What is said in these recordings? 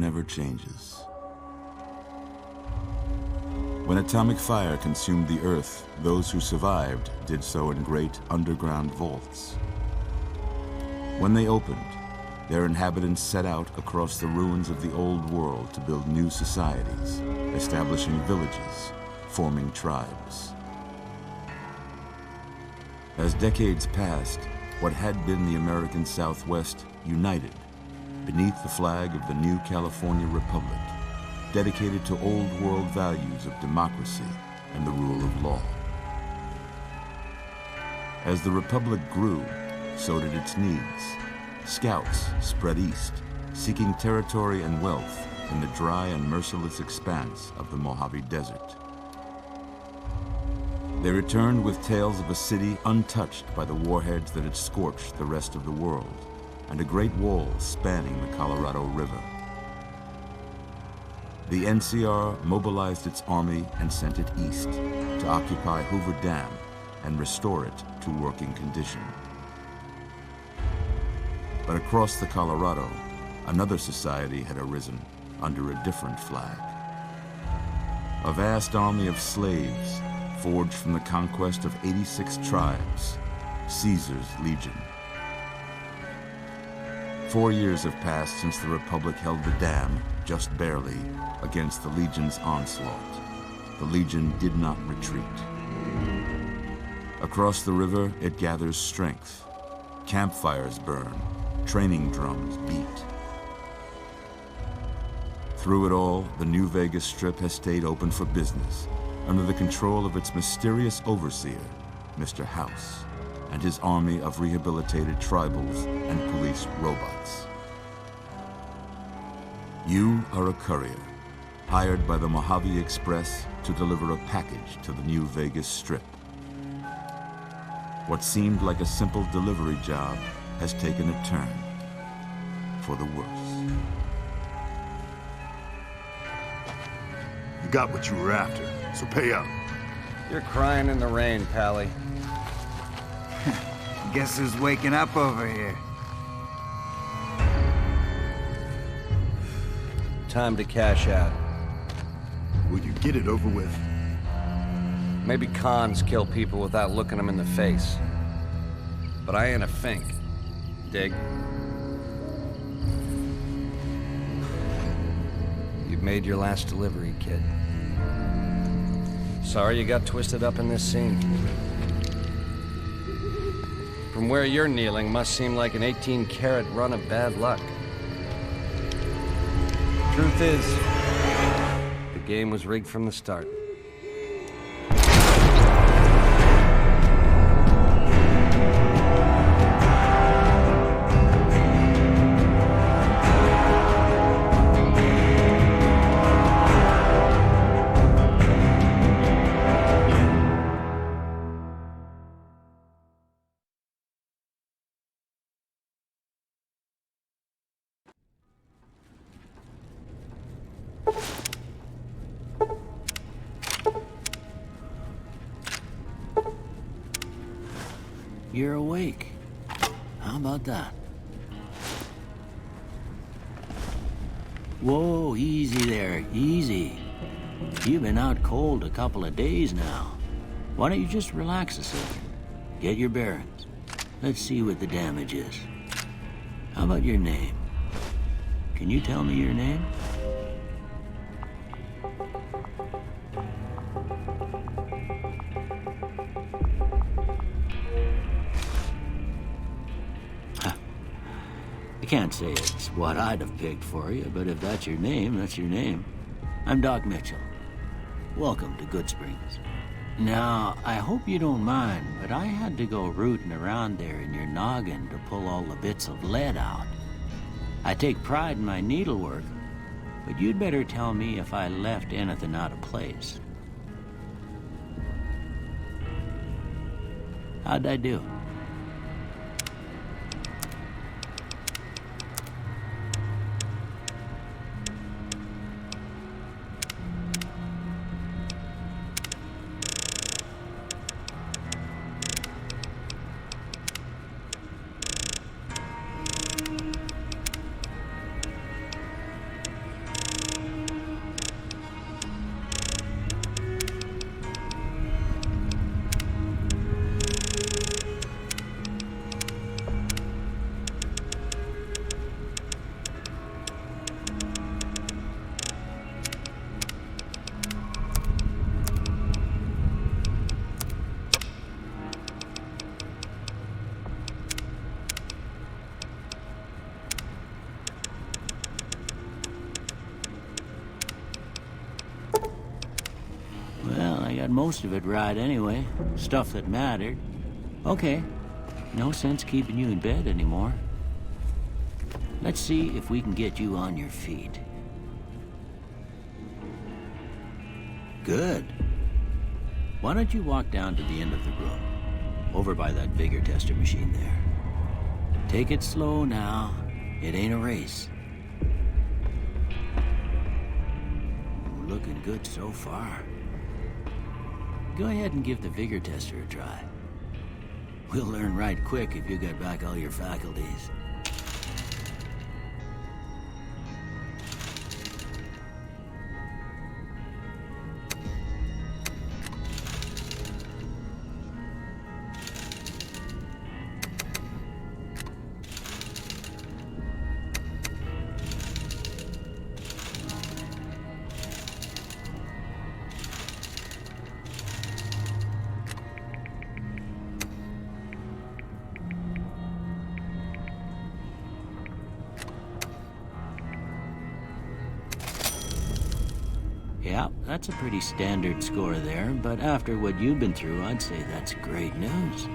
never changes. When atomic fire consumed the Earth, those who survived did so in great underground vaults. When they opened, their inhabitants set out across the ruins of the old world to build new societies, establishing villages, forming tribes. As decades passed, what had been the American Southwest united beneath the flag of the new California Republic, dedicated to old world values of democracy and the rule of law. As the Republic grew, so did its needs. Scouts spread east, seeking territory and wealth in the dry and merciless expanse of the Mojave Desert. They returned with tales of a city untouched by the warheads that had scorched the rest of the world, and a great wall spanning the Colorado River. The NCR mobilized its army and sent it east to occupy Hoover Dam and restore it to working condition. But across the Colorado, another society had arisen under a different flag. A vast army of slaves forged from the conquest of 86 tribes, Caesar's Legion. 4 years have passed since the Republic held the dam, just barely, against the Legion's onslaught. The Legion did not retreat. Across the river, it gathers strength. Campfires burn, training drums beat. Through it all, the New Vegas Strip has stayed open for business, under the control of its mysterious overseer, Mr. House, and his army of rehabilitated tribals and police robots. You are a courier, hired by the Mojave Express to deliver a package to the New Vegas Strip. What seemed like a simple delivery job has taken a turn for the worse. You got what you were after, so pay up. You're crying in the rain, Pally. Guess who's waking up over here? Time to cash out. Will you get it over with? Maybe cons kill people without looking them in the face. But I ain't a fink. Dig? You've made your last delivery, kid. Sorry you got twisted up in this scene. From where you're kneeling must seem like an 18-carat run of bad luck. Truth is, the game was rigged from the start. You're awake. How about that? Whoa, easy there, easy. You've been out cold a couple of days now. Why don't you just relax a second? Get your bearings. Let's see what the damage is. How about your name? Can you tell me your name? I can't say it's what I'd have picked for you, but if that's your name, that's your name. I'm Doc Mitchell. Welcome to Goodsprings. Now, I hope you don't mind, but I had to go rooting around there in your noggin to pull all the bits of lead out. I take pride in my needlework, but you'd better tell me if I left anything out of place. How'd I do? most of it right anyway. Stuff that mattered. Okay. No sense keeping you in bed anymore. Let's see if we can get you on your feet. Good. Why don't you walk down to the end of the room, over by that vigor tester machine there. Take it slow now. It ain't a race. Looking good so far. Go ahead and give the vigor tester a try. We'll learn right quick if you get back all your faculties. Yeah, that's a pretty standard score there, but after what you've been through, I'd say that's great news.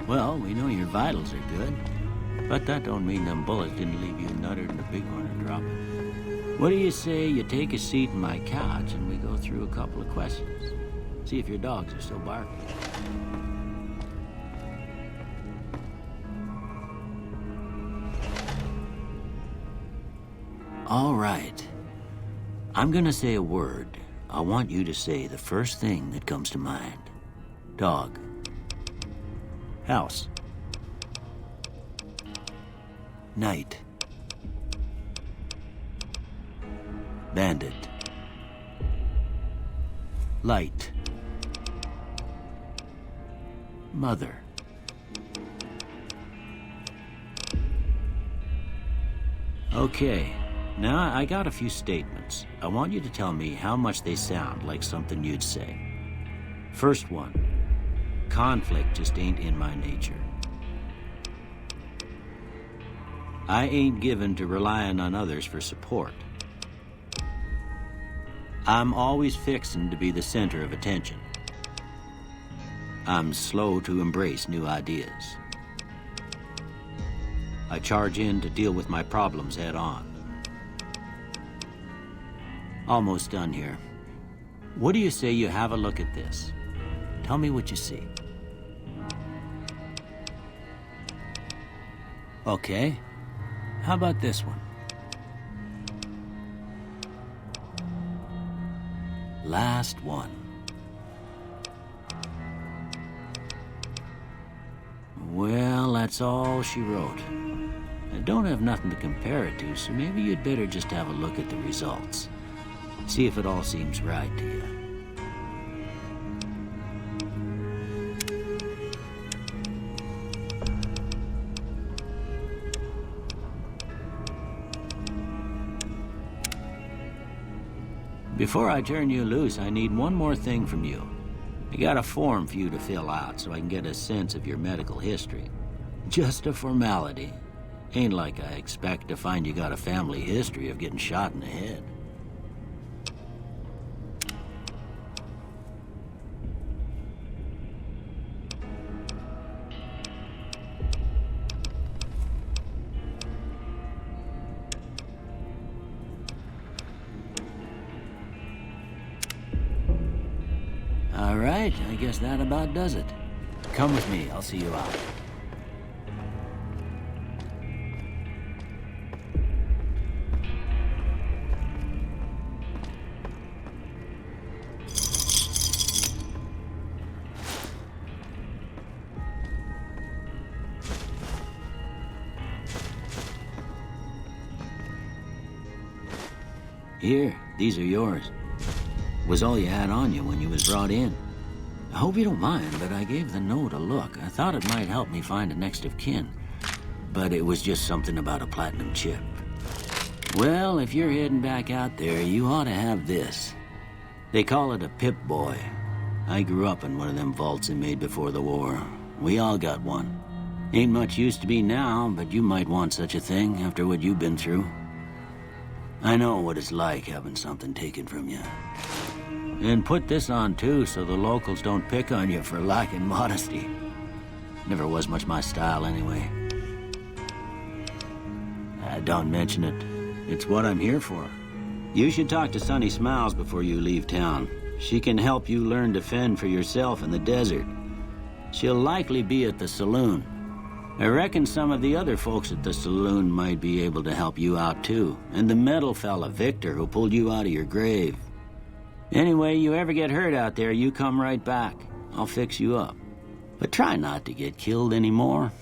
Well, we know your vitals are good, but that don't mean them bullets didn't leave you nuttered and a big one to drop it. What do you say you take a seat in my couch and we go through a couple of questions? See if your dogs are still barking. All right. I'm gonna say a word. I want you to say the first thing that comes to mind. Dog. House. Night. Bandit. Light. Mother. Okay. Now, I got a few statements. I want you to tell me how much they sound like something you'd say. First one, conflict just ain't in my nature. I ain't given to relying on others for support. I'm always fixin' to be the center of attention. I'm slow to embrace new ideas. I charge in to deal with my problems head on. Almost done here. What do you say you have a look at this? Tell me what you see. Okay. How about this one? Last one. Well, that's all she wrote. I don't have nothing to compare it to, so maybe you'd better just have a look at the results. See if it all seems right to you. Before I turn you loose, I need one more thing from you. I got a form for you to fill out so I can get a sense of your medical history. Just a formality. Ain't like I expect to find you got a family history of getting shot in the head. All right, I guess that about does it. Come with me, I'll see you out. Here, these are yours. Was all you had on you when you was brought in. I hope you don't mind, but I gave the note a look. I thought it might help me find a next of kin. But it was just something about a platinum chip. Well, if you're heading back out there, you ought to have this. They call it a Pip-Boy. I grew up in one of them vaults they made before the war. We all got one. Ain't much use to be now, but you might want such a thing after what you've been through. I know what it's like having something taken from you. And put this on too, so the locals don't pick on you for lacking modesty. Never was much my style anyway. Don't mention it. It's what I'm here for. You should talk to Sunny Smiles before you leave town. She can help you learn to fend for yourself in the desert. She'll likely be at the saloon. I reckon some of the other folks at the saloon might be able to help you out too. And the metal fella, Victor, who pulled you out of your grave. Anyway, you ever get hurt out there, you come right back. I'll fix you up. But try not to get killed anymore.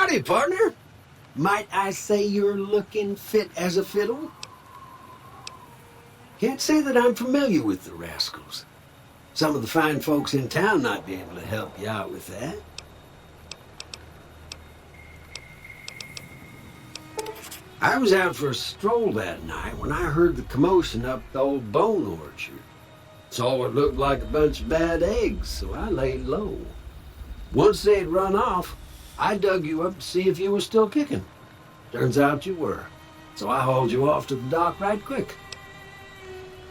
Howdy, partner. Might I say you're looking fit as a fiddle? Can't say that I'm familiar with the rascals. Some of the fine folks in town might be able to help you out with that. I was out for a stroll that night when I heard the commotion up the old bone orchard. Saw what looked like a bunch of bad eggs, so I laid low. Once they'd run off, I dug you up to see if you were still kicking. Turns out you were. So I hauled you off to the dock right quick.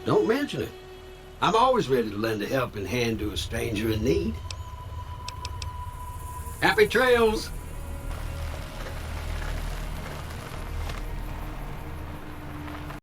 Don't mention it. I'm always ready to lend a helping hand to a stranger in need. Happy trails!